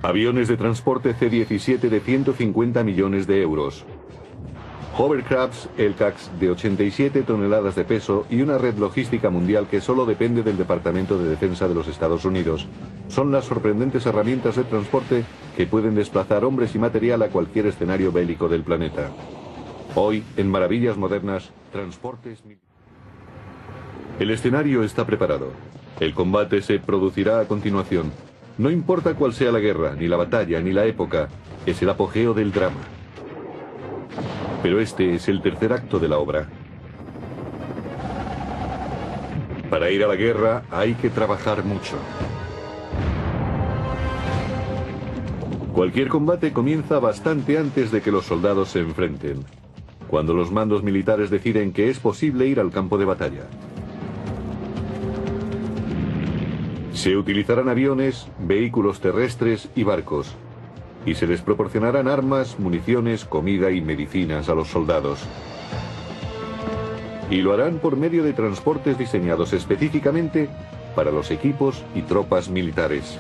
Aviones de transporte C-17 de 150 millones de euros. Hovercrafts LCACs de 87 toneladas de peso y una red logística mundial que solo depende del Departamento de Defensa de los Estados Unidos. Son las sorprendentes herramientas de transporte que pueden desplazar hombres y material a cualquier escenario bélico del planeta. Hoy, en Maravillas Modernas, transportes... El escenario está preparado. El combate se producirá a continuación. No importa cuál sea la guerra, ni la batalla, ni la época, es el apogeo del drama. Pero este es el tercer acto de la obra. Para ir a la guerra hay que trabajar mucho. Cualquier combate comienza bastante antes de que los soldados se enfrenten, cuando los mandos militares deciden que es posible ir al campo de batalla. Se utilizarán aviones, vehículos terrestres y barcos, y se les proporcionarán armas, municiones, comida y medicinas a los soldados. Y lo harán por medio de transportes diseñados específicamente para los equipos y tropas militares.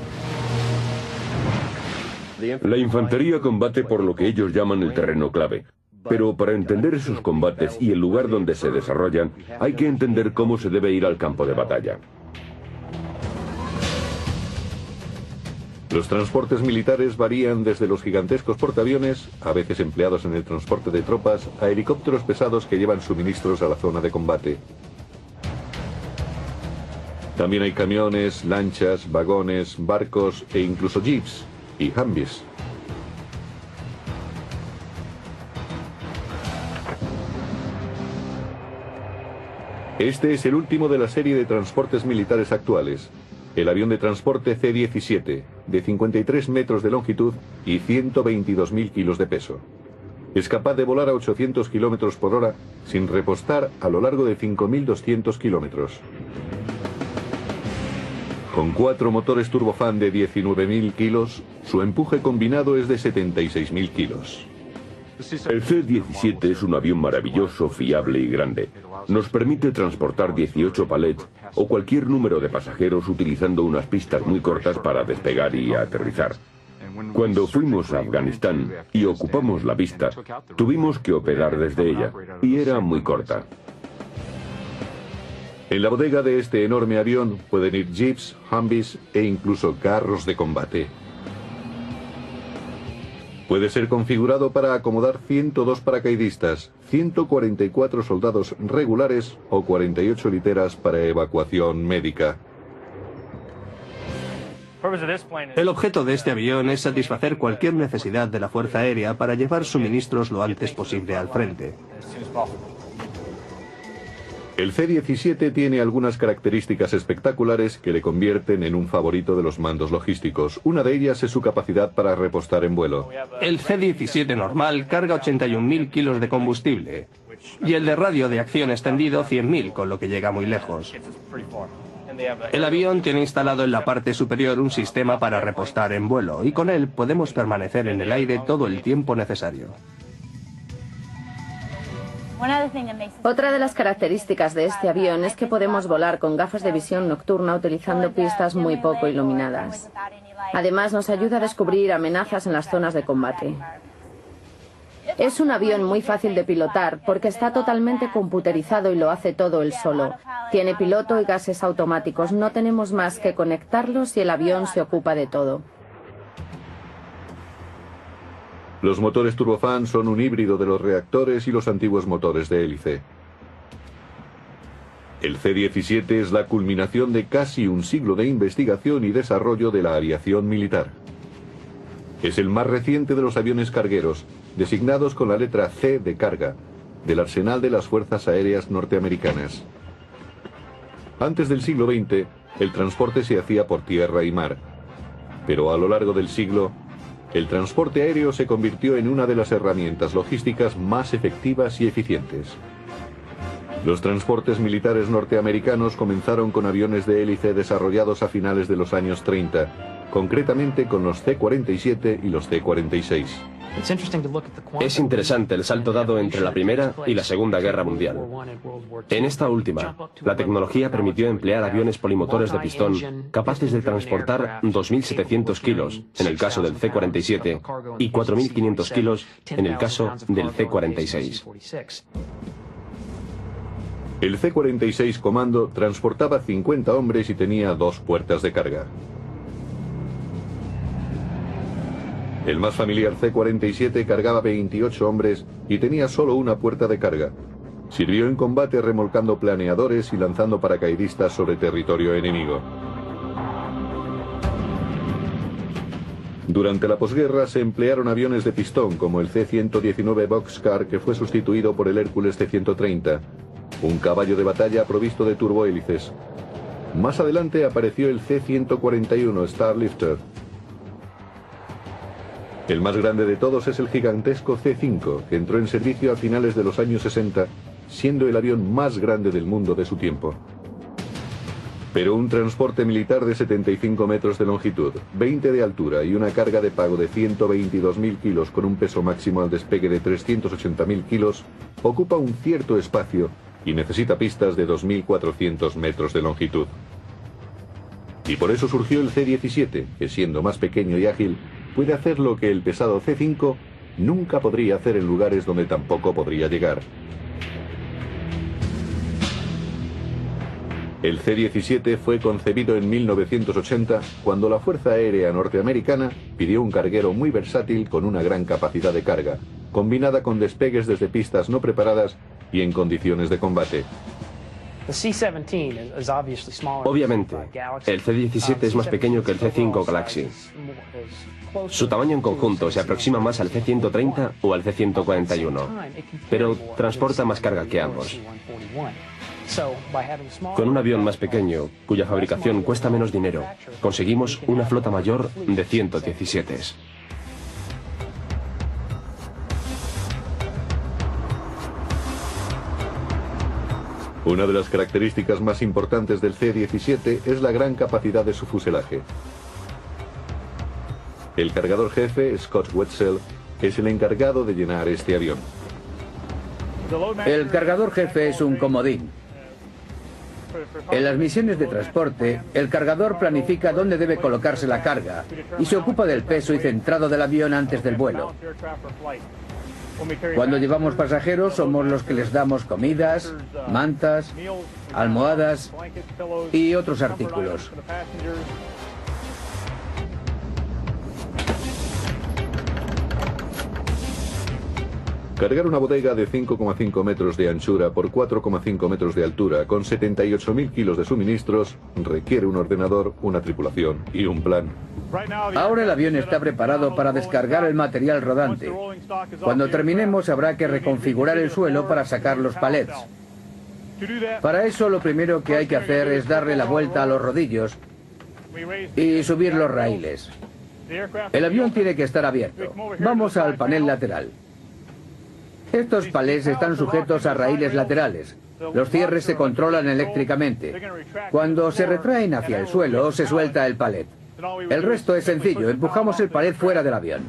La infantería combate por lo que ellos llaman el terreno clave. Pero para entender esos combates y el lugar donde se desarrollan, hay que entender cómo se debe ir al campo de batalla. Los transportes militares varían desde los gigantescos portaaviones, a veces empleados en el transporte de tropas, a helicópteros pesados que llevan suministros a la zona de combate. También hay camiones, lanchas, vagones, barcos e incluso jeeps y Humvees. Este es el último de la serie de transportes militares actuales. El avión de transporte C-17, de 53 metros de longitud y 122.000 kilos de peso. Es capaz de volar a 800 kilómetros por hora sin repostar a lo largo de 5.200 kilómetros. Con 4 motores turbofan de 19.000 kilos, su empuje combinado es de 76.000 kilos. El C-17 es un avión maravilloso, fiable y grande. Nos permite transportar 18 palets o cualquier número de pasajeros utilizando unas pistas muy cortas para despegar y aterrizar. Cuando fuimos a Afganistán y ocupamos la pista, tuvimos que operar desde ella, y era muy corta. En la bodega de este enorme avión pueden ir jeeps, Humvees e incluso carros de combate. Puede ser configurado para acomodar 102 paracaidistas, 144 soldados regulares o 48 literas para evacuación médica. El objeto de este avión es satisfacer cualquier necesidad de la Fuerza Aérea para llevar suministros lo antes posible al frente. El C-17 tiene algunas características espectaculares que le convierten en un favorito de los mandos logísticos. Una de ellas es su capacidad para repostar en vuelo. El C-17 normal carga 81.000 kilos de combustible y el de radio de acción extendido 100.000, con lo que llega muy lejos. El avión tiene instalado en la parte superior un sistema para repostar en vuelo y con él podemos permanecer en el aire todo el tiempo necesario. Otra de las características de este avión es que podemos volar con gafas de visión nocturna utilizando pistas muy poco iluminadas. Además, nos ayuda a descubrir amenazas en las zonas de combate. Es un avión muy fácil de pilotar porque está totalmente computerizado y lo hace todo él solo. Tiene piloto y gases automáticos. No tenemos más que conectarlos y el avión se ocupa de todo. Los motores turbofan son un híbrido de los reactores y los antiguos motores de hélice. El C-17 es la culminación de casi un siglo de investigación y desarrollo de la aviación militar. Es el más reciente de los aviones cargueros, designados con la letra C de carga, del arsenal de las Fuerzas Aéreas norteamericanas. Antes del siglo XX, el transporte se hacía por tierra y mar, pero a lo largo del siglo, el transporte aéreo se convirtió en una de las herramientas logísticas más efectivas y eficientes. Los transportes militares norteamericanos comenzaron con aviones de hélice desarrollados a finales de los años 30, concretamente con los C-47 y los C-46. Es interesante el salto dado entre la Primera y la Segunda Guerra Mundial. En esta última, la tecnología permitió emplear aviones polimotores de pistón capaces de transportar 2.700 kilos en el caso del C-47 y 4.500 kilos en el caso del C-46. El C-46 Comando transportaba 50 hombres y tenía 2 puertas de carga. El más familiar C-47 cargaba 28 hombres y tenía solo una puerta de carga. Sirvió en combate remolcando planeadores y lanzando paracaidistas sobre territorio enemigo. Durante la posguerra se emplearon aviones de pistón como el C-119 Boxcar, que fue sustituido por el Hércules C-130, un caballo de batalla provisto de turbohélices. Más adelante apareció el C-141 Starlifter. El más grande de todos es el gigantesco C-5, que entró en servicio a finales de los años 60, siendo el avión más grande del mundo de su tiempo. Pero un transporte militar de 75 metros de longitud, 20 de altura y una carga de pago de 122.000 kilos con un peso máximo al despegue de 380.000 kilos, ocupa un cierto espacio y necesita pistas de 2.400 metros de longitud. Y por eso surgió el C-17, que siendo más pequeño y ágil, puede hacer lo que el pesado C-5 nunca podría hacer en lugares donde tampoco podría llegar. El C-17 fue concebido en 1980 cuando la Fuerza Aérea Norteamericana pidió un carguero muy versátil con una gran capacidad de carga, combinada con despegues desde pistas no preparadas y en condiciones de combate. Obviamente, el C-17 es más pequeño que el C-5 Galaxy. Su tamaño en conjunto se aproxima más al C-130 o al C-141, pero transporta más carga que ambos. Con un avión más pequeño, cuya fabricación cuesta menos dinero, conseguimos una flota mayor de 117. Una de las características más importantes del C-17 es la gran capacidad de su fuselaje. El cargador jefe, Scott Wetzel, es el encargado de llenar este avión. El cargador jefe es un comodín. En las misiones de transporte, el cargador planifica dónde debe colocarse la carga y se ocupa del peso y centrado del avión antes del vuelo. Cuando llevamos pasajeros, somos los que les damos comidas, mantas, almohadas y otros artículos. Cargar una bodega de 5,5 metros de anchura por 4,5 metros de altura con 78.000 kilos de suministros requiere un ordenador, una tripulación y un plan. Ahora el avión está preparado para descargar el material rodante. Cuando terminemos habrá que reconfigurar el suelo para sacar los palets. Para eso lo primero que hay que hacer es darle la vuelta a los rodillos y subir los raíles. El avión tiene que estar abierto. Vamos al panel lateral. Estos palets están sujetos a raíles laterales. Los cierres se controlan eléctricamente. Cuando se retraen hacia el suelo, se suelta el palet. El resto es sencillo, empujamos el palet fuera del avión.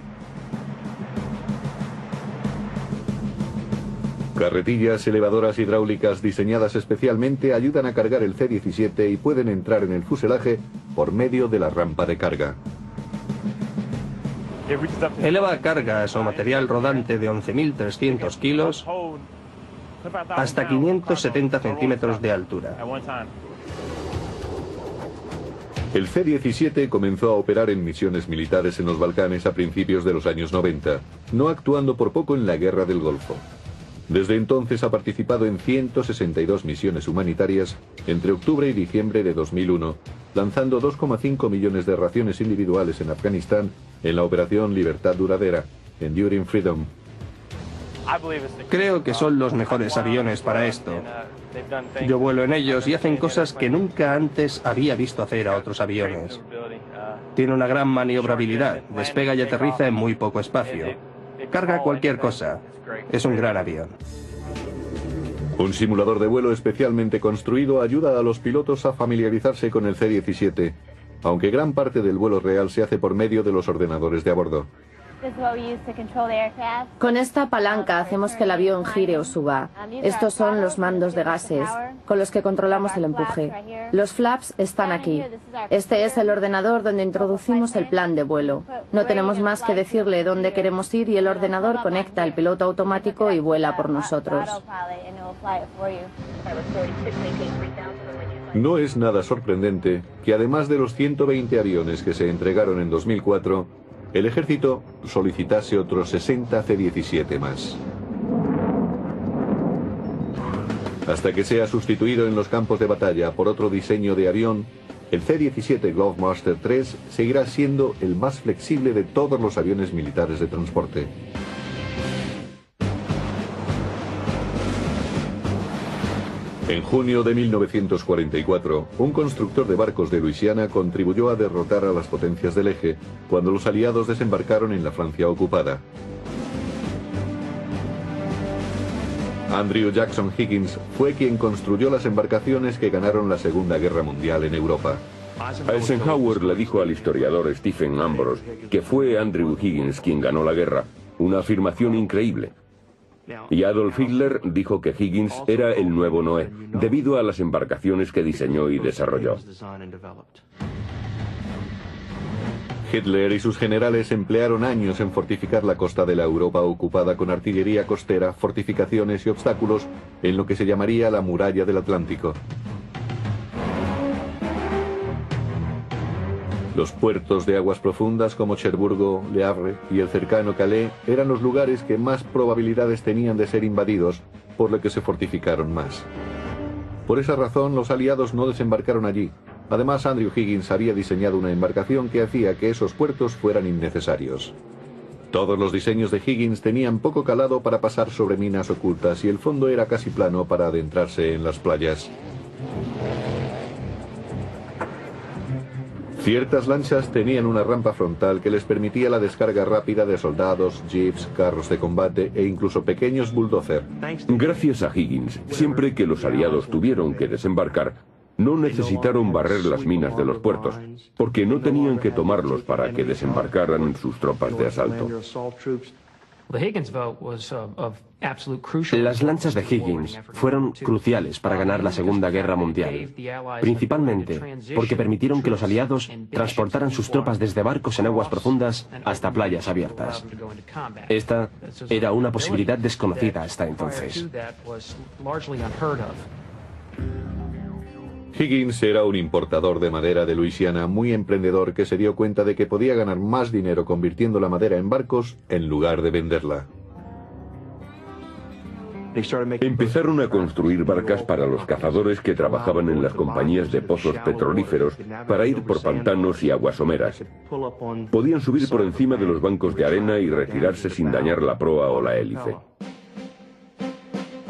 Carretillas elevadoras hidráulicas diseñadas especialmente ayudan a cargar el C-17 y pueden entrar en el fuselaje por medio de la rampa de carga. Eleva cargas o material rodante de 11.300 kilos hasta 570 centímetros de altura. El C-17 comenzó a operar en misiones militares en los Balcanes a principios de los años 90, no actuando por poco en la Guerra del Golfo. Desde entonces ha participado en 162 misiones humanitarias entre octubre y diciembre de 2001, lanzando 2,5 millones de raciones individuales en Afganistán en la operación Libertad Duradera, Enduring Freedom. Creo que son los mejores aviones para esto. Yo vuelo en ellos y hacen cosas que nunca antes había visto hacer a otros aviones. Tiene una gran maniobrabilidad, despega y aterriza en muy poco espacio. Carga cualquier cosa. Es un gran avión. Un simulador de vuelo especialmente construido ayuda a los pilotos a familiarizarse con el C-17, aunque gran parte del vuelo real se hace por medio de los ordenadores de a bordo. Con esta palanca hacemos que el avión gire o suba. Estos son los mandos de gases, con los que controlamos el empuje. Los flaps están aquí. Este es el ordenador donde introducimos el plan de vuelo. No tenemos más que decirle dónde queremos ir y el ordenador conecta el piloto automático y vuela por nosotros. No es nada sorprendente que además de los 120 aviones que se entregaron en 2004, el ejército solicitase otros 60 C-17 más. Hasta que sea sustituido en los campos de batalla por otro diseño de avión, el C-17 Globemaster III seguirá siendo el más flexible de todos los aviones militares de transporte. En junio de 1944, un constructor de barcos de Luisiana contribuyó a derrotar a las potencias del eje cuando los aliados desembarcaron en la Francia ocupada. Andrew Jackson Higgins fue quien construyó las embarcaciones que ganaron la Segunda Guerra Mundial en Europa. Eisenhower le dijo al historiador Stephen Ambrose que fue Andrew Higgins quien ganó la guerra, una afirmación increíble. Y Adolf Hitler dijo que Higgins era el nuevo Noé, debido a las embarcaciones que diseñó y desarrolló. Hitler y sus generales emplearon años en fortificar la costa de la Europa ocupada con artillería costera, fortificaciones y obstáculos en lo que se llamaría la muralla del Atlántico. Los puertos de aguas profundas como Cherburgo, Le Havre y el cercano Calais eran los lugares que más probabilidades tenían de ser invadidos, por lo que se fortificaron más. Por esa razón, los aliados no desembarcaron allí. Además, Andrew Higgins había diseñado una embarcación que hacía que esos puertos fueran innecesarios. Todos los diseños de Higgins tenían poco calado para pasar sobre minas ocultas y el fondo era casi plano para adentrarse en las playas. Ciertas lanchas tenían una rampa frontal que les permitía la descarga rápida de soldados, jeeps, carros de combate e incluso pequeños bulldozer. Gracias a Higgins, siempre que los aliados tuvieron que desembarcar, no necesitaron barrer las minas de los puertos, porque no tenían que tomarlos para que desembarcaran sus tropas de asalto. Las lanchas de Higgins fueron cruciales para ganar la Segunda Guerra Mundial, principalmente porque permitieron que los aliados transportaran sus tropas desde barcos en aguas profundas hasta playas abiertas. Esta era una posibilidad desconocida hasta entonces. Higgins era un importador de madera de Luisiana muy emprendedor que se dio cuenta de que podía ganar más dinero convirtiendo la madera en barcos en lugar de venderla. Empezaron a construir barcas para los cazadores que trabajaban en las compañías de pozos petrolíferos para ir por pantanos y aguas someras. Podían subir por encima de los bancos de arena y retirarse sin dañar la proa o la hélice.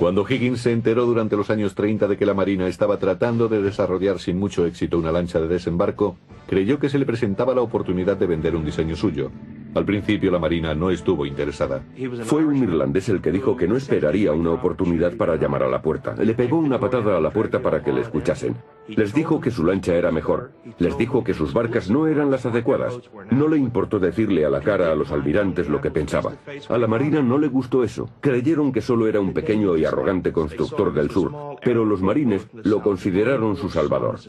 Cuando Higgins se enteró durante los años 30 de que la Marina estaba tratando de desarrollar sin mucho éxito una lancha de desembarco, creyó que se le presentaba la oportunidad de vender un diseño suyo. Al principio la Marina no estuvo interesada. Fue un irlandés el que dijo que no esperaría una oportunidad para llamar a la puerta. Le pegó una patada a la puerta para que le escuchasen. Les dijo que su lancha era mejor. Les dijo que sus barcas no eran las adecuadas. No le importó decirle a la cara a los almirantes lo que pensaba. A la Marina no le gustó eso. Creyeron que solo era un pequeño y arrogante constructor del sur, pero los marines lo consideraron su salvador.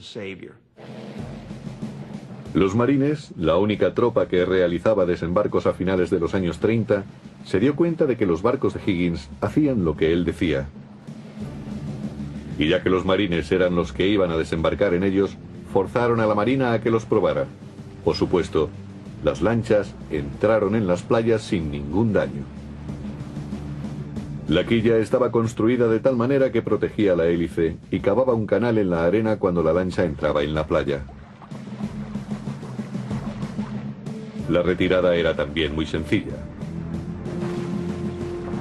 Los marines, la única tropa que realizaba desembarcos a finales de los años 30, se dio cuenta de que los barcos de Higgins hacían lo que él decía. Y ya que los marines eran los que iban a desembarcar en ellos, forzaron a la Marina a que los probara. Por supuesto, las lanchas entraron en las playas sin ningún daño. La quilla estaba construida de tal manera que protegía la hélice y cavaba un canal en la arena cuando la lancha entraba en la playa. La retirada era también muy sencilla.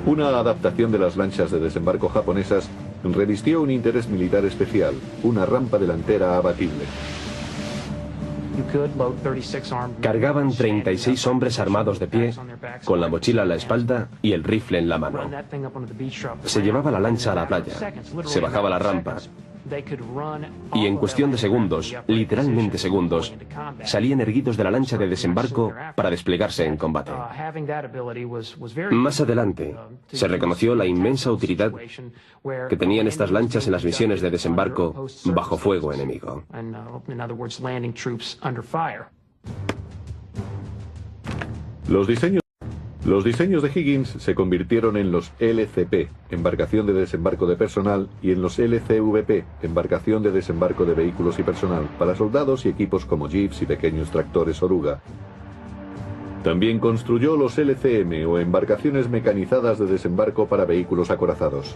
Una adaptación de las lanchas de desembarco japonesas revistió un interés militar especial, una rampa delantera abatible. Cargaban 36 hombres armados de pie, con la mochila a la espalda y el rifle en la mano. Se llevaba la lancha a la playa, se bajaba la rampa Y en cuestión de segundos, literalmente segundos, salían erguidos de la lancha de desembarco para desplegarse en combate. Más adelante, se reconoció la inmensa utilidad que tenían estas lanchas en las misiones de desembarco bajo fuego enemigo. Los diseños de Higgins se convirtieron en los LCP, embarcación de desembarco de personal, y en los LCVP, embarcación de desembarco de vehículos y personal, para soldados y equipos como jeeps y pequeños tractores oruga. También construyó los LCM, o embarcaciones mecanizadas de desembarco para vehículos acorazados.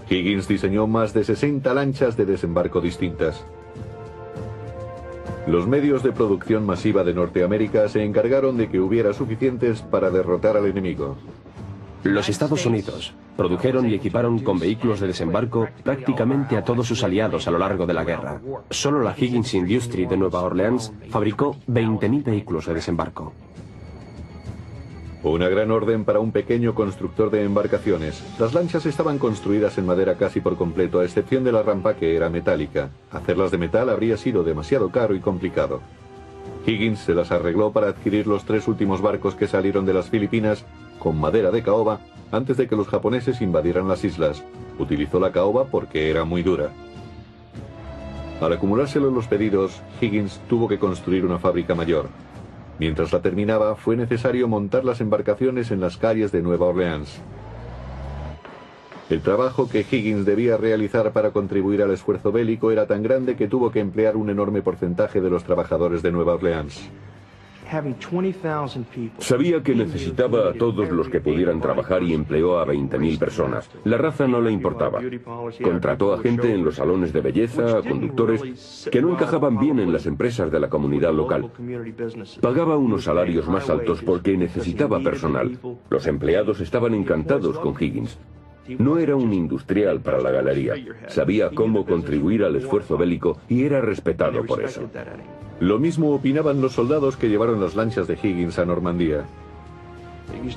Higgins diseñó más de 60 lanchas de desembarco distintas. Los medios de producción masiva de Norteamérica se encargaron de que hubiera suficientes para derrotar al enemigo. Los Estados Unidos produjeron y equiparon con vehículos de desembarco prácticamente a todos sus aliados a lo largo de la guerra. Solo la Higgins Industry de Nueva Orleans fabricó 20.000 vehículos de desembarco. Una gran orden para un pequeño constructor de embarcaciones. Las lanchas estaban construidas en madera casi por completo, a excepción de la rampa, que era metálica. Hacerlas de metal habría sido demasiado caro y complicado. Higgins se las arregló para adquirir los 3 últimos barcos que salieron de las Filipinas con madera de caoba antes de que los japoneses invadieran las islas. Utilizó la caoba porque era muy dura. Al acumulárselo los pedidos, Higgins tuvo que construir una fábrica mayor. Mientras la terminaba, fue necesario montar las embarcaciones en las calles de Nueva Orleans. El trabajo que Higgins debía realizar para contribuir al esfuerzo bélico era tan grande que tuvo que emplear un enorme porcentaje de los trabajadores de Nueva Orleans. Sabía que necesitaba a todos los que pudieran trabajar y empleó a 20.000 personas. La raza no le importaba. Contrató a gente en los salones de belleza, a conductores, que no encajaban bien en las empresas de la comunidad local. Pagaba unos salarios más altos porque necesitaba personal. Los empleados estaban encantados con Higgins. No era un industrial para la galería. Sabía cómo contribuir al esfuerzo bélico y era respetado por eso. Lo mismo opinaban los soldados que llevaron las lanchas de Higgins a Normandía.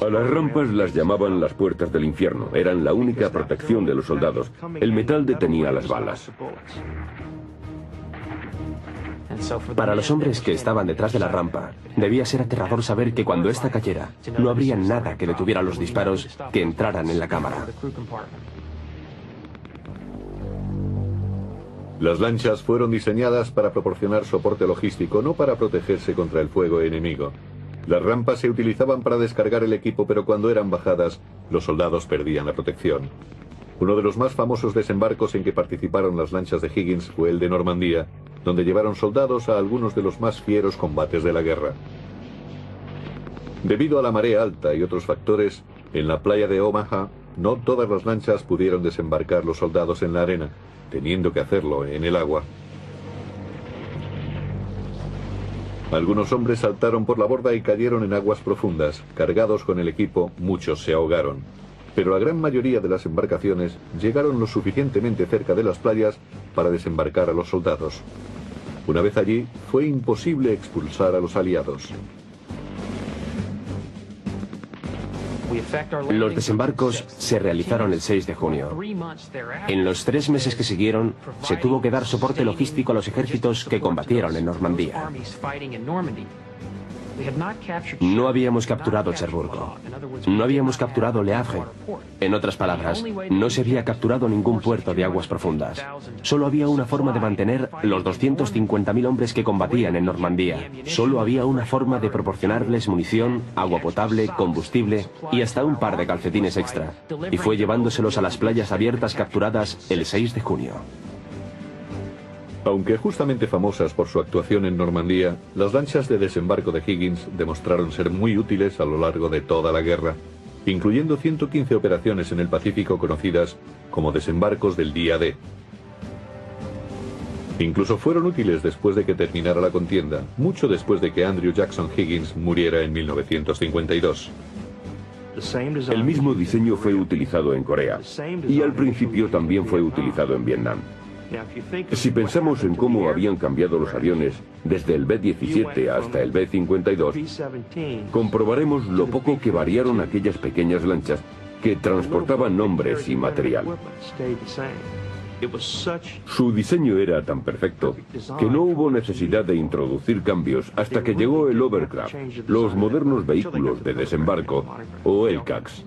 A las rampas las llamaban las puertas del infierno. Eran la única protección de los soldados. El metal detenía las balas. Para los hombres que estaban detrás de la rampa, debía ser aterrador saber que cuando ésta cayera, no habría nada que detuviera los disparos que entraran en la cámara. Las lanchas fueron diseñadas para proporcionar soporte logístico, no para protegerse contra el fuego enemigo. Las rampas se utilizaban para descargar el equipo, pero cuando eran bajadas, los soldados perdían la protección. Uno de los más famosos desembarcos en que participaron las lanchas de Higgins fue el de Normandía, donde llevaron soldados a algunos de los más fieros combates de la guerra. Debido a la marea alta y otros factores, en la playa de Omaha, no todas las lanchas pudieron desembarcar los soldados en la arena, teniendo que hacerlo en el agua. Algunos hombres saltaron por la borda y cayeron en aguas profundas. Cargados con el equipo, muchos se ahogaron. Pero la gran mayoría de las embarcaciones llegaron lo suficientemente cerca de las playas para desembarcar a los soldados. Una vez allí, fue imposible expulsar a los aliados. Los desembarcos se realizaron el 6 de junio. En los 3 meses que siguieron, se tuvo que dar soporte logístico a los ejércitos que combatieron en Normandía. No habíamos capturado Cherburgo. No habíamos capturado Le Havre. En otras palabras, no se había capturado ningún puerto de aguas profundas. Solo había una forma de mantener los 250.000 hombres que combatían en Normandía. Solo había una forma de proporcionarles munición, agua potable, combustible y hasta un par de calcetines extra. Y fue llevándoselos a las playas abiertas capturadas el 6 de junio. Aunque justamente famosas por su actuación en Normandía, las lanchas de desembarco de Higgins demostraron ser muy útiles a lo largo de toda la guerra, incluyendo 115 operaciones en el Pacífico conocidas como desembarcos del día D. Incluso fueron útiles después de que terminara la contienda, mucho después de que Andrew Jackson Higgins muriera en 1952. El mismo diseño fue utilizado en Corea y al principio también fue utilizado en Vietnam. Si pensamos en cómo habían cambiado los aviones desde el B-17 hasta el B-52, comprobaremos lo poco que variaron aquellas pequeñas lanchas que transportaban hombres y material. Su diseño era tan perfecto que no hubo necesidad de introducir cambios hasta que llegó el Hovercraft, los modernos vehículos de desembarco, o LCACs.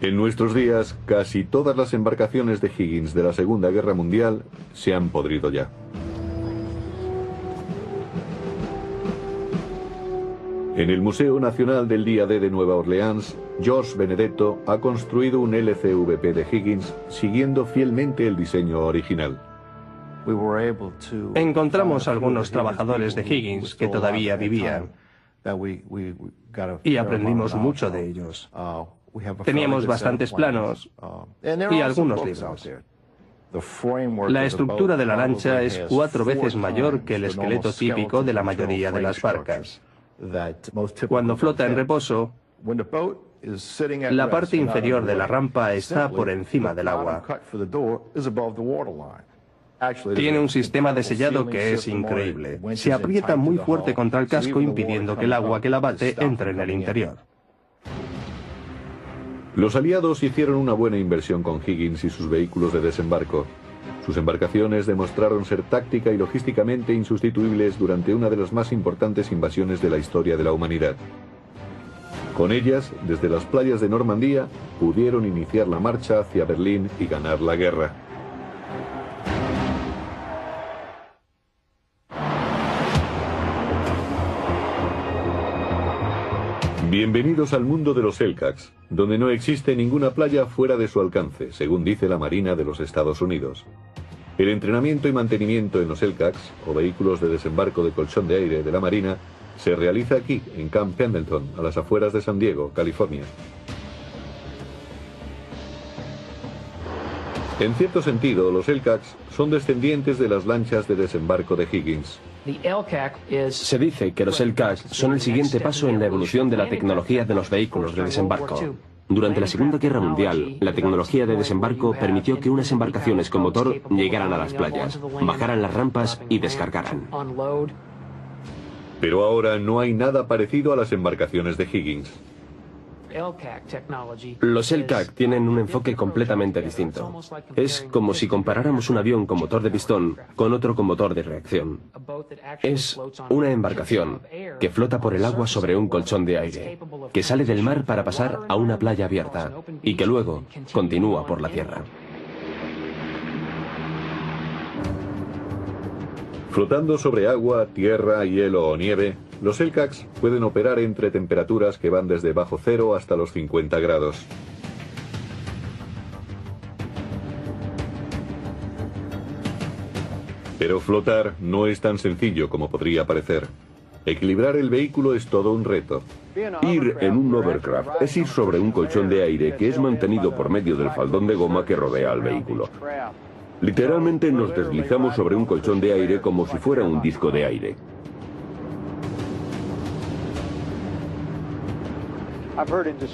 En nuestros días, casi todas las embarcaciones de Higgins de la Segunda Guerra Mundial se han podrido ya. En el Museo Nacional del Día D de Nueva Orleans, George Benedetto ha construido un LCVP de Higgins siguiendo fielmente el diseño original. Encontramos algunos trabajadores de Higgins que todavía vivían y aprendimos mucho de ellos. Teníamos bastantes planos y algunos libros. La estructura de la lancha es 4 veces mayor que el esqueleto típico de la mayoría de las barcas. Cuando flota en reposo, la parte inferior de la rampa está por encima del agua. Tiene un sistema de sellado que es increíble. Se aprieta muy fuerte contra el casco, impidiendo que el agua que la bate entre en el interior. Los aliados hicieron una buena inversión con Higgins y sus vehículos de desembarco. Sus embarcaciones demostraron ser táctica y logísticamente insustituibles durante una de las más importantes invasiones de la historia de la humanidad. Con ellas, desde las playas de Normandía, pudieron iniciar la marcha hacia Berlín y ganar la guerra. Bienvenidos al mundo de los LCACs, donde no existe ninguna playa fuera de su alcance, según dice la Marina de los Estados Unidos. El entrenamiento y mantenimiento en los LCACs, o vehículos de desembarco de colchón de aire de la Marina, se realiza aquí, en Camp Pendleton, a las afueras de San Diego, California. En cierto sentido, los LCACs son descendientes de las lanchas de desembarco de Higgins. Se dice que los LCACs son el siguiente paso en la evolución de la tecnología de los vehículos de desembarco. Durante la Segunda Guerra Mundial, la tecnología de desembarco permitió que unas embarcaciones con motor llegaran a las playas, bajaran las rampas y descargaran. Pero ahora no hay nada parecido a las embarcaciones de Higgins. Los LCAC tienen un enfoque completamente distinto. Es como si comparáramos un avión con motor de pistón con otro con motor de reacción. Es una embarcación que flota por el agua sobre un colchón de aire, que sale del mar para pasar a una playa abierta y que luego continúa por la tierra. Flotando sobre agua, tierra, hielo o nieve, los LCACs pueden operar entre temperaturas que van desde bajo cero hasta los 50 grados. Pero flotar no es tan sencillo como podría parecer. Equilibrar el vehículo es todo un reto. Ir en un Hovercraft es ir sobre un colchón de aire que es mantenido por medio del faldón de goma que rodea al vehículo. Literalmente nos deslizamos sobre un colchón de aire como si fuera un disco de aire.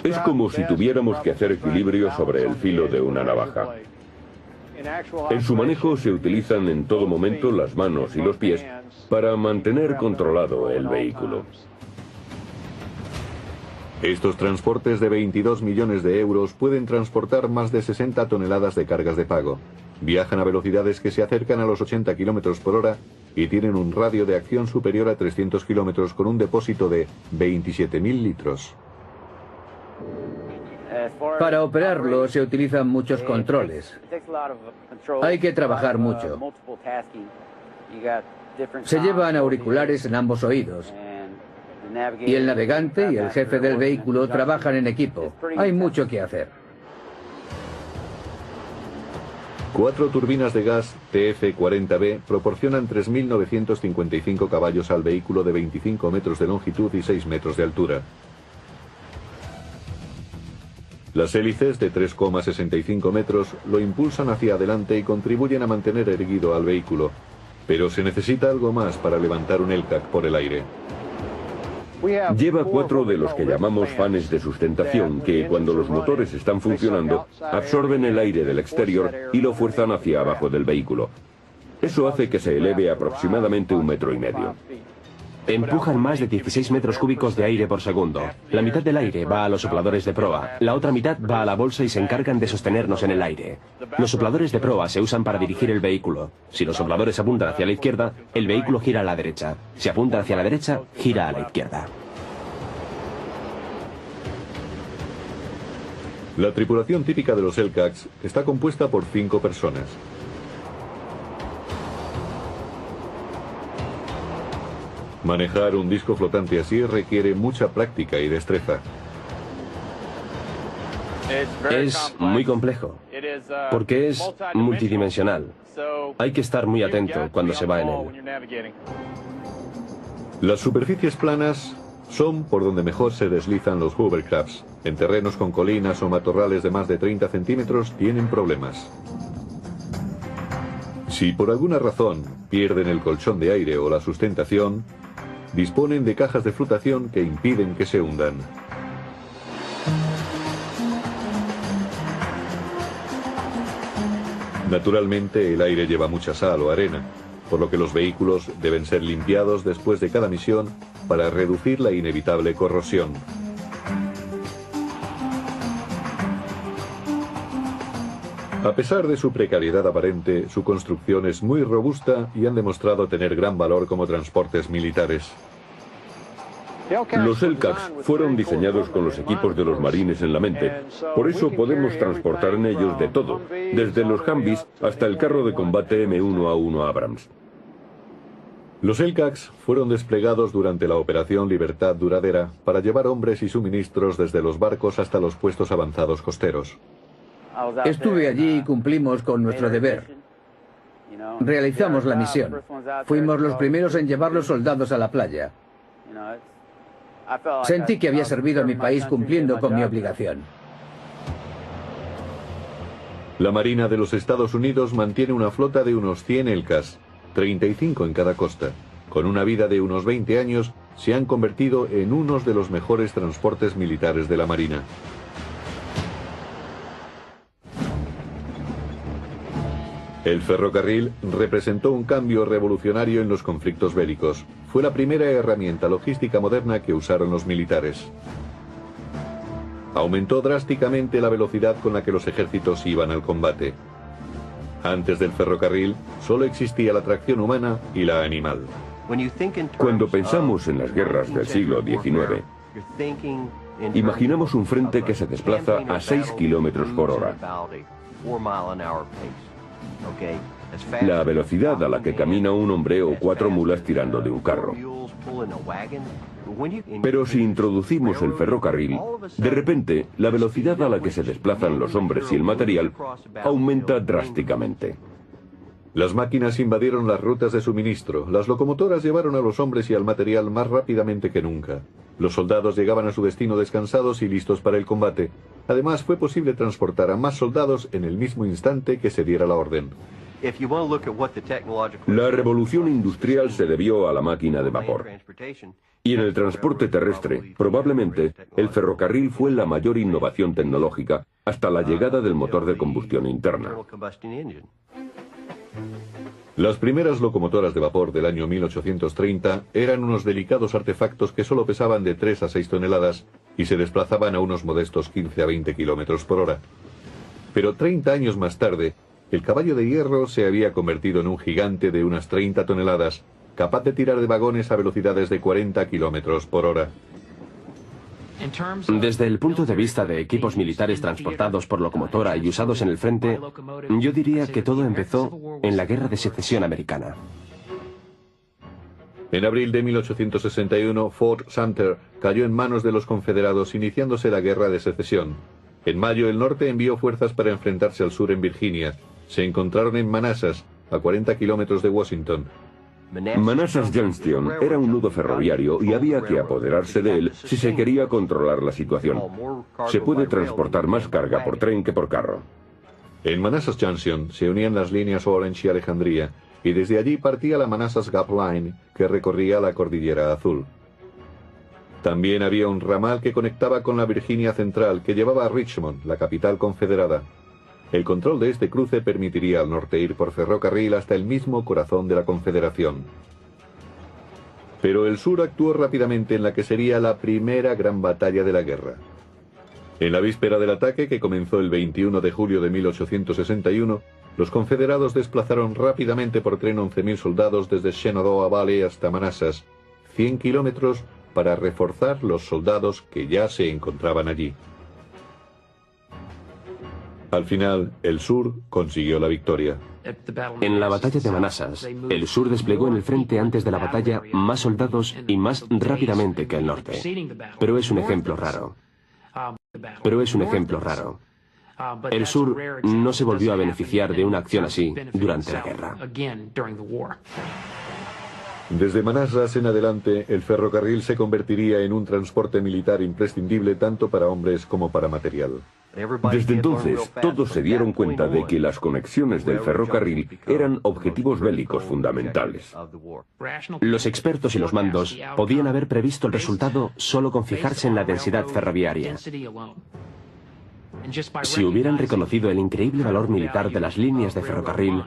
Es como si tuviéramos que hacer equilibrio sobre el filo de una navaja. En su manejo se utilizan en todo momento las manos y los pies para mantener controlado el vehículo. Estos transportes de 22 millones de euros pueden transportar más de 60 toneladas de cargas de pago. Viajan a velocidades que se acercan a los 80 km por hora y tienen un radio de acción superior a 300 km con un depósito de 27.000 litros. Para operarlo se utilizan muchos controles. Hay que trabajar mucho. Se llevan auriculares en ambos oídos. Y el navegante y el jefe del vehículo trabajan en equipo. Hay mucho que hacer. 4 turbinas de gas TF-40B proporcionan 3.955 caballos al vehículo de 25 metros de longitud y 6 metros de altura. Las hélices de 3,65 metros lo impulsan hacia adelante y contribuyen a mantener erguido al vehículo. Pero se necesita algo más para levantar un LCAC por el aire. Lleva 4 de los que llamamos fanes de sustentación que, cuando los motores están funcionando, absorben el aire del exterior y lo fuerzan hacia abajo del vehículo. Eso hace que se eleve aproximadamente 1,5 metros. Empujan más de 16 metros cúbicos de aire por segundo. La mitad del aire va a los sopladores de proa, la otra mitad va a la bolsa y se encargan de sostenernos en el aire. Los sopladores de proa se usan para dirigir el vehículo. Si los sopladores apuntan hacia la izquierda, el vehículo gira a la derecha. Si apunta hacia la derecha, gira a la izquierda. La tripulación típica de los Hellcats está compuesta por 5 personas. Manejar un disco flotante así requiere mucha práctica y destreza. Es muy complejo, porque es multidimensional. Hay que estar muy atento cuando se va en él. Las superficies planas son por donde mejor se deslizan los hovercrafts. En terrenos con colinas o matorrales de más de 30 centímetros tienen problemas. Si por alguna razón pierden el colchón de aire o la sustentación, disponen de cajas de flotación que impiden que se hundan. Naturalmente, el aire lleva mucha sal o arena, por lo que los vehículos deben ser limpiados después de cada misión para reducir la inevitable corrosión. A pesar de su precariedad aparente, su construcción es muy robusta y han demostrado tener gran valor como transportes militares. Los Hellcats fueron diseñados con los equipos de los marines en la mente. Por eso podemos transportar en ellos de todo, desde los Humvees hasta el carro de combate M1A1 Abrams. Los Hellcats fueron desplegados durante la Operación Libertad Duradera para llevar hombres y suministros desde los barcos hasta los puestos avanzados costeros. Estuve allí y cumplimos con nuestro deber. Realizamos la misión. Fuimos los primeros en llevar los soldados a la playa. Sentí que había servido a mi país cumpliendo con mi obligación. La Marina de los Estados Unidos mantiene una flota de unos 100 Hellcats, 35 en cada costa. Con una vida de unos 20 años, se han convertido en unos de los mejores transportes militares de la Marina. El ferrocarril representó un cambio revolucionario en los conflictos bélicos. Fue la primera herramienta logística moderna que usaron los militares. Aumentó drásticamente la velocidad con la que los ejércitos iban al combate. Antes del ferrocarril, solo existía la tracción humana y la animal. Cuando pensamos en las guerras del siglo XIX, imaginamos un frente que se desplaza a 6 kilómetros por hora. La velocidad a la que camina un hombre o 4 mulas tirando de un carro. Pero si introducimos el ferrocarril, de repente la velocidad a la que se desplazan los hombres y el material aumenta drásticamente. Las máquinas invadieron las rutas de suministro. Las locomotoras llevaron a los hombres y al material más rápidamente que nunca. Los soldados llegaban a su destino descansados y listos para el combate. Además, fue posible transportar a más soldados en el mismo instante que se diera la orden. La revolución industrial se debió a la máquina de vapor. Y en el transporte terrestre, probablemente, el ferrocarril fue la mayor innovación tecnológica hasta la llegada del motor de combustión interna. Las primeras locomotoras de vapor del año 1830 eran unos delicados artefactos que solo pesaban de 3 a 6 toneladas y se desplazaban a unos modestos 15 a 20 kilómetros por hora. Pero 30 años más tarde, el caballo de hierro se había convertido en un gigante de unas 30 toneladas, capaz de tirar de vagones a velocidades de 40 kilómetros por hora. Desde el punto de vista de equipos militares transportados por locomotora y usados en el frente, yo diría que todo empezó en la Guerra de Secesión Americana. En abril de 1861, Fort Sumter cayó en manos de los confederados, iniciándose la Guerra de Secesión. En mayo, el norte envió fuerzas para enfrentarse al sur en Virginia. Se encontraron en Manassas, a 40 kilómetros de Washington. Manassas Junction era un nudo ferroviario y había que apoderarse de él si se quería controlar la situación. Se puede transportar más carga por tren que por carro. En Manassas Junction se unían las líneas Orange y Alejandría, y desde allí partía la Manassas Gap Line, que recorría la Cordillera Azul. También había un ramal que conectaba con la Virginia Central, que llevaba a Richmond, la capital confederada. El control de este cruce permitiría al norte ir por ferrocarril hasta el mismo corazón de la Confederación. Pero el sur actuó rápidamente en la que sería la primera gran batalla de la guerra. En la víspera del ataque, que comenzó el 21 de julio de 1861, los confederados desplazaron rápidamente por tren 11.000 soldados desde Shenandoah Valley hasta Manassas, 100 kilómetros, para reforzar los soldados que ya se encontraban allí. Al final, el sur consiguió la victoria. En la batalla de Manassas, el sur desplegó en el frente antes de la batalla más soldados y más rápidamente que el norte. Pero es un ejemplo raro. El sur no se volvió a beneficiar de una acción así durante la guerra. Desde Manassas en adelante, el ferrocarril se convertiría en un transporte militar imprescindible tanto para hombres como para material. Desde entonces, todos se dieron cuenta de que las conexiones del ferrocarril eran objetivos bélicos fundamentales. Los expertos y los mandos podían haber previsto el resultado solo con fijarse en la densidad ferroviaria. Si hubieran reconocido el increíble valor militar de las líneas de ferrocarril,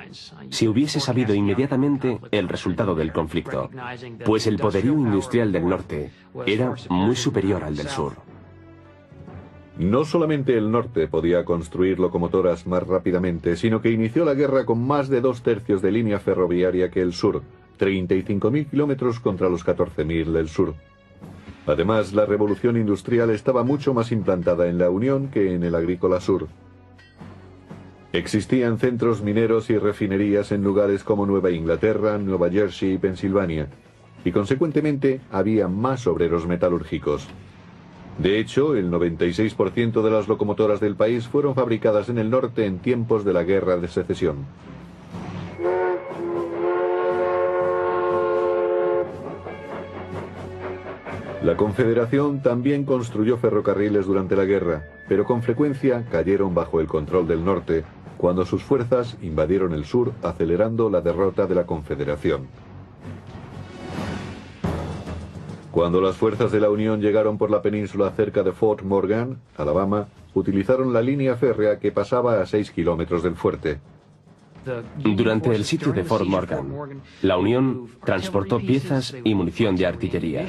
si hubiese sabido inmediatamente el resultado del conflicto, pues el poderío industrial del norte era muy superior al del sur. No solamente el norte podía construir locomotoras más rápidamente, sino que inició la guerra con más de 2/3 de línea ferroviaria que el sur, 35.000 kilómetros contra los 14.000 del sur. Además, la revolución industrial estaba mucho más implantada en la Unión que en el agrícola sur. Existían centros mineros y refinerías en lugares como Nueva Inglaterra, Nueva Jersey y Pensilvania, y consecuentemente había más obreros metalúrgicos. De hecho, el 96% de las locomotoras del país fueron fabricadas en el norte en tiempos de la Guerra de Secesión. La Confederación también construyó ferrocarriles durante la guerra, pero con frecuencia cayeron bajo el control del norte, cuando sus fuerzas invadieron el sur, acelerando la derrota de la Confederación. Cuando las fuerzas de la Unión llegaron por la península cerca de Fort Morgan, Alabama, utilizaron la línea férrea que pasaba a 6 kilómetros del fuerte. Durante el sitio de Fort Morgan, la Unión transportó piezas y munición de artillería,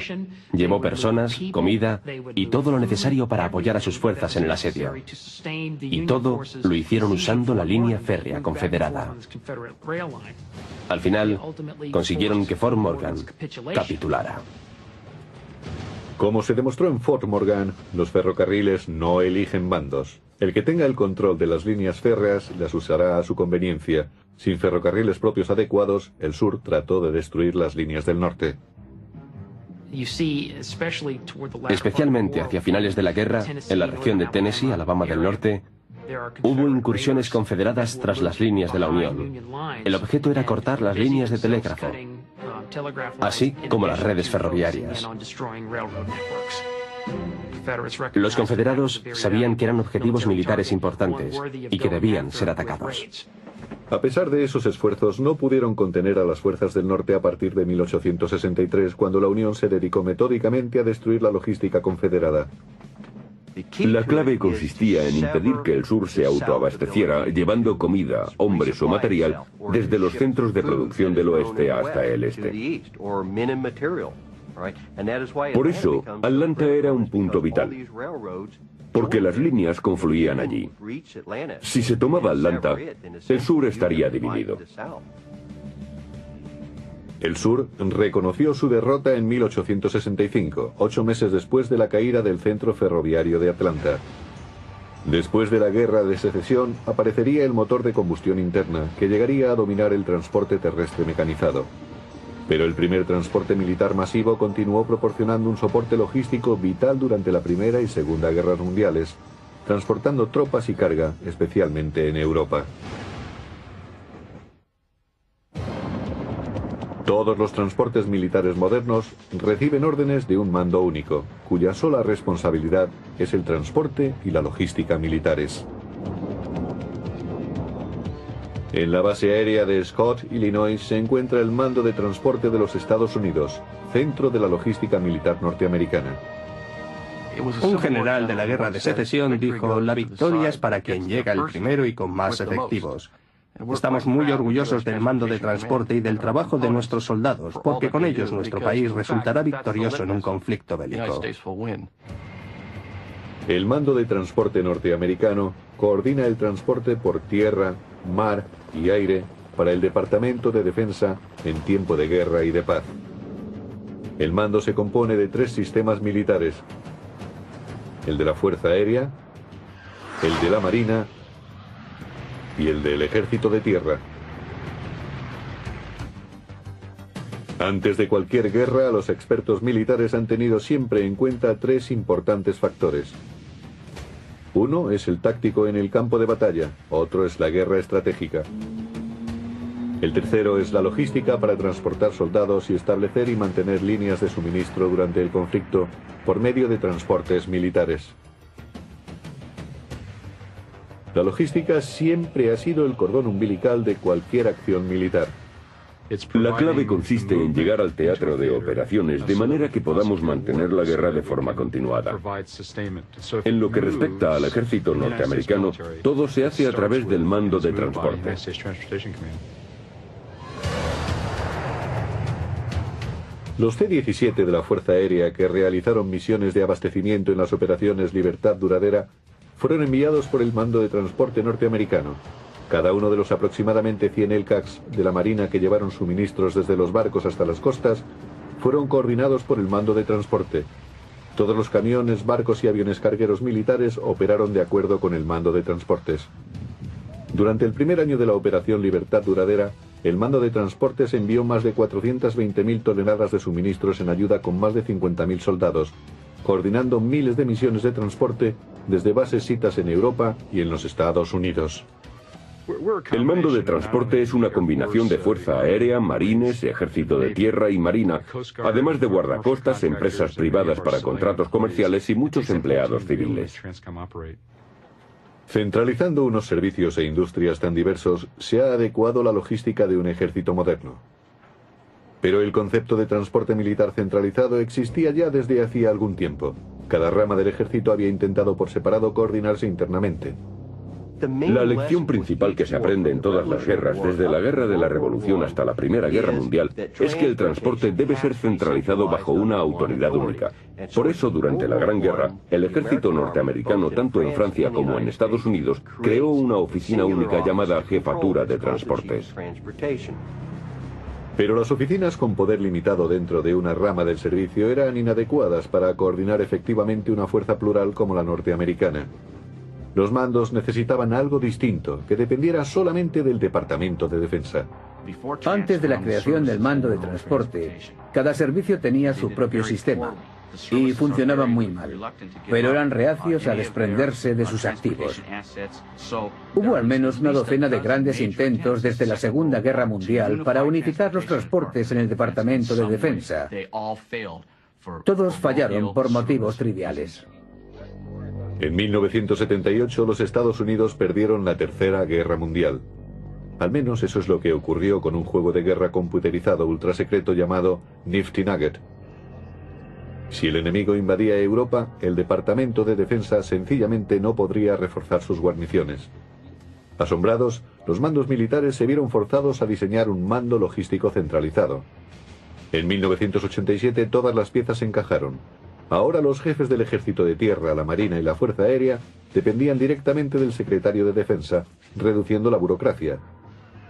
llevó personas, comida y todo lo necesario para apoyar a sus fuerzas en el asedio. Y todo lo hicieron usando la línea férrea confederada. Al final, consiguieron que Fort Morgan capitulara. Como se demostró en Fort Morgan, los ferrocarriles no eligen bandos. El que tenga el control de las líneas férreas las usará a su conveniencia. Sin ferrocarriles propios adecuados, el sur trató de destruir las líneas del norte. Especialmente hacia finales de la guerra, en la región de Tennessee, Alabama del Norte, hubo incursiones confederadas tras las líneas de la Unión. El objeto era cortar las líneas de telégrafo, así como las redes ferroviarias. Los confederados sabían que eran objetivos militares importantes y que debían ser atacados. A pesar de esos esfuerzos, no pudieron contener a las fuerzas del norte a partir de 1863, cuando la Unión se dedicó metódicamente a destruir la logística confederada. La clave consistía en impedir que el sur se autoabasteciera, llevando comida, hombres o material desde los centros de producción del oeste hasta el este. Por eso, Atlanta era un punto vital, porque las líneas confluían allí. Si se tomaba Atlanta, el sur estaría dividido. El sur reconoció su derrota en 1865, 8 meses después de la caída del centro ferroviario de Atlanta. Después de la Guerra de Secesión, aparecería el motor de combustión interna, que llegaría a dominar el transporte terrestre mecanizado. Pero el primer transporte militar masivo continuó proporcionando un soporte logístico vital durante la Primera y Segunda Guerras Mundiales, transportando tropas y carga, especialmente en Europa. Todos los transportes militares modernos reciben órdenes de un mando único, cuya sola responsabilidad es el transporte y la logística militares. En la base aérea de Scott, Illinois, se encuentra el Mando de Transporte de los Estados Unidos, centro de la logística militar norteamericana. Un general de la Guerra de Secesión dijo: la victoria es para quien llega el primero y con más efectivos. Estamos muy orgullosos del mando de transporte y del trabajo de nuestros soldados, porque con ellos nuestro país resultará victorioso en un conflicto bélico. El mando de transporte norteamericano coordina el transporte por tierra, mar y aire para el Departamento de Defensa en tiempo de guerra y de paz. El mando se compone de 3 sistemas militares: el de la Fuerza Aérea, el de la Marina y el del Ejército de Tierra. Antes de cualquier guerra, los expertos militares han tenido siempre en cuenta 3 importantes factores. Uno es el táctico en el campo de batalla, otro es la guerra estratégica. El tercero es la logística para transportar soldados y establecer y mantener líneas de suministro durante el conflicto por medio de transportes militares. La logística siempre ha sido el cordón umbilical de cualquier acción militar. La clave consiste en llegar al teatro de operaciones de manera que podamos mantener la guerra de forma continuada. En lo que respecta al ejército norteamericano, todo se hace a través del mando de transporte. Los C-17 de la Fuerza Aérea que realizaron misiones de abastecimiento en las operaciones Libertad Duradera fueron enviados por el mando de transporte norteamericano. Cada uno de los aproximadamente 100 LCACs de la Marina que llevaron suministros desde los barcos hasta las costas fueron coordinados por el mando de transporte. Todos los camiones, barcos y aviones cargueros militares operaron de acuerdo con el mando de transportes. Durante el primer año de la Operación Libertad Duradera, el mando de transportes envió más de 420.000 toneladas de suministros en ayuda con más de 50.000 soldados, coordinando miles de misiones de transporte desde bases citas en Europa y en los Estados Unidos. El mando de transporte es una combinación de fuerza aérea, marines, ejército de tierra y marina, además de guardacostas, empresas privadas para contratos comerciales y muchos empleados civiles. Centralizando unos servicios e industrias tan diversos, se ha adecuado la logística de un ejército moderno. Pero el concepto de transporte militar centralizado existía ya desde hacía algún tiempo. Cada rama del ejército había intentado por separado coordinarse internamente. La lección principal que se aprende en todas las guerras, desde la Guerra de la Revolución hasta la Primera Guerra Mundial, es que el transporte debe ser centralizado bajo una autoridad única. Por eso, durante la Gran Guerra, el ejército norteamericano, tanto en Francia como en Estados Unidos, creó una oficina única llamada Jefatura de Transportes. Pero las oficinas con poder limitado dentro de una rama del servicio eran inadecuadas para coordinar efectivamente una fuerza plural como la norteamericana. Los mandos necesitaban algo distinto, que dependiera solamente del Departamento de Defensa. Antes de la creación del mando de transporte, cada servicio tenía su propio sistema y funcionaban muy mal, pero eran reacios a desprenderse de sus activos. Hubo al menos una docena de grandes intentos desde la Segunda Guerra Mundial para unificar los transportes en el Departamento de Defensa. Todos fallaron por motivos triviales. En 1978 los Estados Unidos perdieron la Tercera Guerra Mundial. Al menos eso es lo que ocurrió con un juego de guerra computerizado ultrasecreto llamado Nifty Nugget. Si el enemigo invadía Europa, el Departamento de Defensa sencillamente no podría reforzar sus guarniciones. Asombrados, los mandos militares se vieron forzados a diseñar un mando logístico centralizado. En 1987 todas las piezas encajaron. Ahora los jefes del Ejército de Tierra, la Marina y la Fuerza Aérea dependían directamente del Secretario de Defensa, reduciendo la burocracia.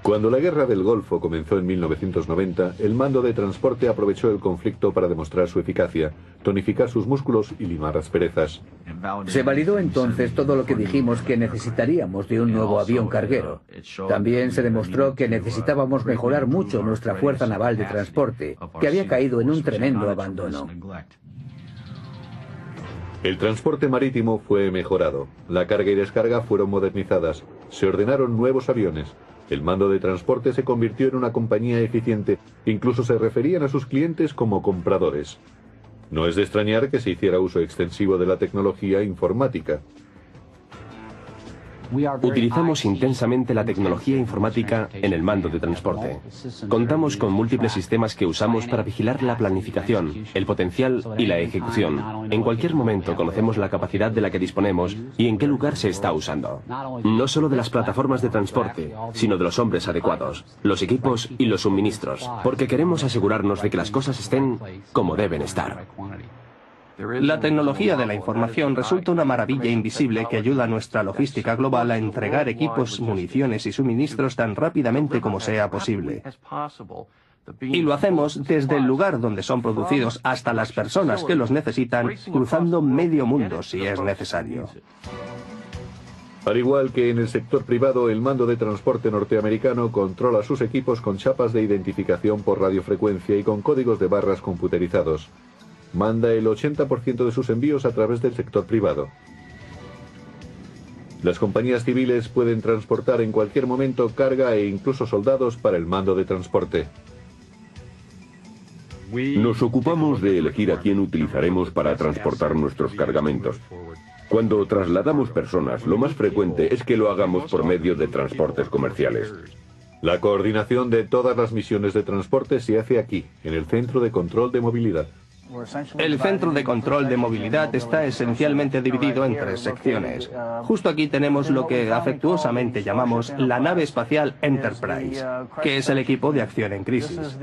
Cuando la Guerra del Golfo comenzó en 1990, el mando de transporte aprovechó el conflicto para demostrar su eficacia, tonificar sus músculos y limar asperezas. Se validó entonces todo lo que dijimos que necesitaríamos de un nuevo avión carguero. También se demostró que necesitábamos mejorar mucho nuestra fuerza naval de transporte, que había caído en un tremendo abandono. El transporte marítimo fue mejorado, la carga y descarga fueron modernizadas, se ordenaron nuevos aviones, el mando de transporte se convirtió en una compañía eficiente, incluso se referían a sus clientes como compradores. No es de extrañar que se hiciera uso extensivo de la tecnología informática. Utilizamos intensamente la tecnología informática en el mando de transporte. Contamos con múltiples sistemas que usamos para vigilar la planificación, el potencial y la ejecución. En cualquier momento conocemos la capacidad de la que disponemos y en qué lugar se está usando. No solo de las plataformas de transporte, sino de los hombres adecuados, los equipos y los suministros, porque queremos asegurarnos de que las cosas estén como deben estar. La tecnología de la información resulta una maravilla invisible que ayuda a nuestra logística global a entregar equipos, municiones y suministros tan rápidamente como sea posible. Y lo hacemos desde el lugar donde son producidos hasta las personas que los necesitan, cruzando medio mundo si es necesario. Al igual que en el sector privado, el mando de transporte norteamericano controla sus equipos con chapas de identificación por radiofrecuencia y con códigos de barras computerizados. Manda el 80% de sus envíos a través del sector privado. Las compañías civiles pueden transportar en cualquier momento carga e incluso soldados para el mando de transporte. Nos ocupamos de elegir a quién utilizaremos para transportar nuestros cargamentos. Cuando trasladamos personas, lo más frecuente es que lo hagamos por medio de transportes comerciales. La coordinación de todas las misiones de transporte se hace aquí, en el Centro de Control de Movilidad. El Centro de Control de Movilidad está esencialmente dividido en 3 secciones. Justo aquí tenemos lo que afectuosamente llamamos la nave espacial Enterprise, que es el equipo de acción en crisis.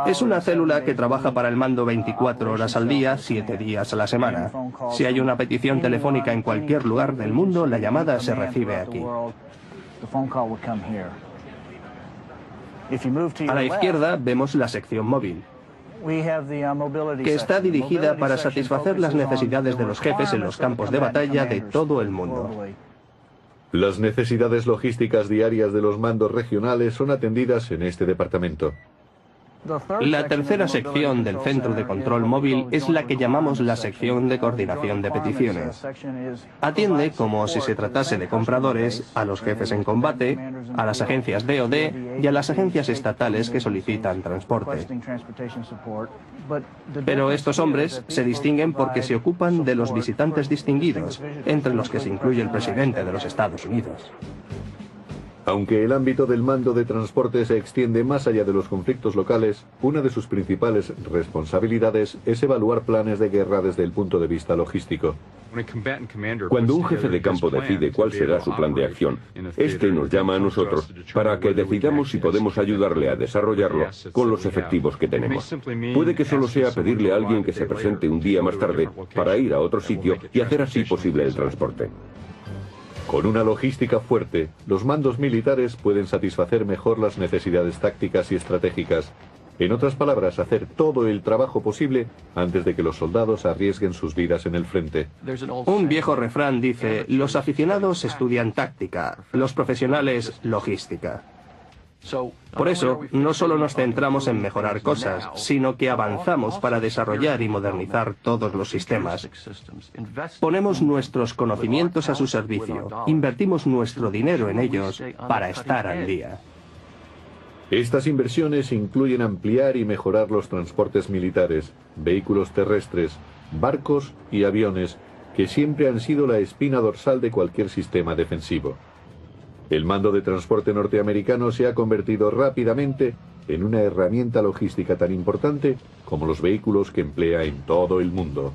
Es una célula que trabaja para el mando 24 horas al día, 7 días a la semana. Si hay una petición telefónica en cualquier lugar del mundo, la llamada se recibe aquí. A la izquierda vemos la sección móvil, que está dirigida para satisfacer las necesidades de los jefes en los campos de batalla de todo el mundo. Las necesidades logísticas diarias de los mandos regionales son atendidas en este departamento. La tercera sección del Centro de Control Móvil es la que llamamos la sección de coordinación de peticiones. Atiende, como si se tratase de compradores, a los jefes en combate, a las agencias DoD y a las agencias estatales que solicitan transporte. Pero estos hombres se distinguen porque se ocupan de los visitantes distinguidos, entre los que se incluye el presidente de los Estados Unidos. Aunque el ámbito del mando de transporte se extiende más allá de los conflictos locales, una de sus principales responsabilidades es evaluar planes de guerra desde el punto de vista logístico. Cuando un jefe de campo decide cuál será su plan de acción, este nos llama a nosotros para que decidamos si podemos ayudarle a desarrollarlo con los efectivos que tenemos. Puede que solo sea pedirle a alguien que se presente un día más tarde para ir a otro sitio y hacer así posible el transporte. Con una logística fuerte, los mandos militares pueden satisfacer mejor las necesidades tácticas y estratégicas. En otras palabras, hacer todo el trabajo posible antes de que los soldados arriesguen sus vidas en el frente. Un viejo refrán dice: los aficionados estudian táctica, los profesionales logística. Por eso, no solo nos centramos en mejorar cosas, sino que avanzamos para desarrollar y modernizar todos los sistemas. Ponemos nuestros conocimientos a su servicio, invertimos nuestro dinero en ellos para estar al día. Estas inversiones incluyen ampliar y mejorar los transportes militares, vehículos terrestres, barcos y aviones, que siempre han sido la espina dorsal de cualquier sistema defensivo. El mando de transporte norteamericano se ha convertido rápidamente en una herramienta logística tan importante como los vehículos que emplea en todo el mundo.